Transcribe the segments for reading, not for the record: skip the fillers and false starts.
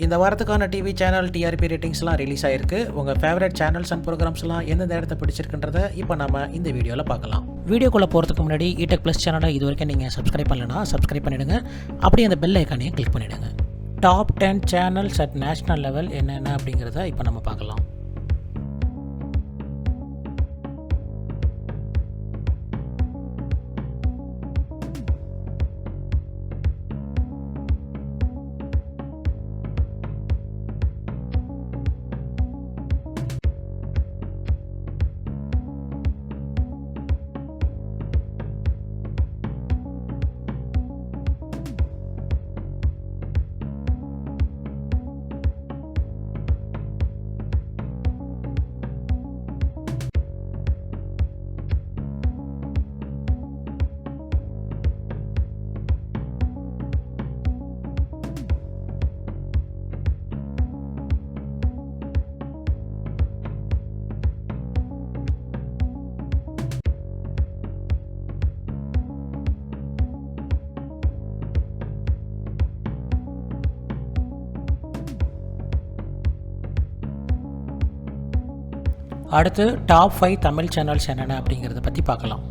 இந்த வாரத்துக்கான TV channel TRP ரேட்டிங்ஸ்லாம் release ஆயிருக்கு. உங்கள் ஃபேவரட் சேனல்ஸ் அண்ட் ப்ரோக்ராம்ஸ்லாம் எந்தெந்த இடத்த பிடிச்சிருக்குன்றத இப்போ நம்ம இந்த வீடியோவில் பார்க்கலாம். வீடியோக்குள்ளே போகிறதுக்கு முன்னாடி இடெக் ப்ளஸ் சேனலை இது வரைக்கும் நீங்கள் சப்ஸ்கிரைப் பண்ணலைன்னா சப்ஸ்கிரைப் பண்ணிவிடுங்க. அப்படியே அந்த பெல் ஐக்கானையும் கிளிக் பண்ணிவிடுங்க. Top 10 channels at national level என்னென்ன அப்படிங்கிறத இப்போ நம்ம பார்க்கலாம். அடுத்து டாப் 5 தமிழ் சேனல்ஸ் என்னென்ன அப்படிங்கிறத பற்றி பார்க்கலாம்.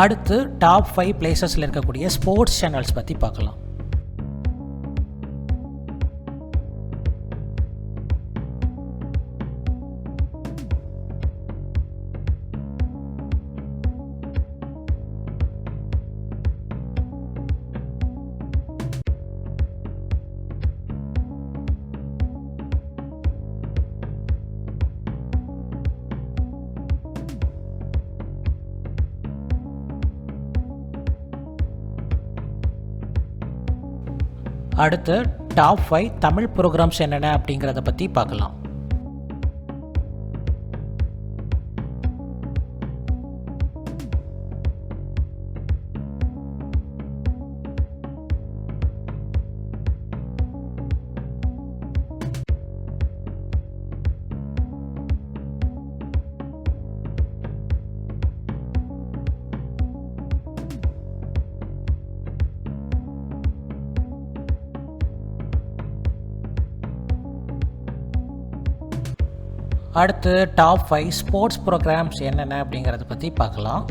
அடுத்து டாப் 5 பிளேசஸில் இருக்கக்கூடிய ஸ்போர்ட்ஸ் சேனல்ஸ் பற்றி பார்க்கலாம். அடுத்து டாப் 5 தமிழ் ப்ரோக்ராம்ஸ் என்னென்ன அப்படிங்கிறத பற்றி பார்க்கலாம். அடுத்து டாப் 5 ஸ்போர்ட்ஸ் ப்ரோக்ராம்ஸ் என்னென்ன அப்படிங்கிறத பற்றி பார்க்கலாம்.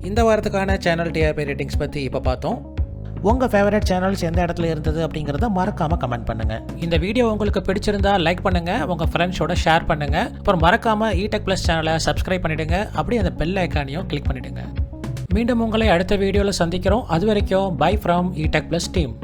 இந்த வாரத்துக்கான சேனல் டிஆர்பி ரேட்டிங்ஸ் பற்றி இப்போ பார்த்தோம். உங்கள் ஃபேவரட் சேனல்ஸ் எந்த இடத்துல இருந்தது அப்படிங்கிறத மறக்காமல் கமெண்ட் பண்ணுங்கள். இந்த வீடியோ உங்களுக்கு பிடிச்சிருந்தா லைக் பண்ணுங்கள், உங்கள் ஃப்ரெண்ட்ஸோட ஷேர் பண்ணுங்கள். அப்புறம் மறக்காமல் இடெக் ப்ளஸ் சேனலை சப்ஸ்கிரைப் பண்ணிவிடுங்க. அப்படியே அந்த பெல் ஐக்கானையும் கிளிக் பண்ணிவிடுங்க. மீண்டும் உங்களை அடுத்த வீடியோவில் சந்திக்கிறோம். அது வரைக்கும் பை ஃப்ரம் இடெக் ப்ளஸ் டீம்.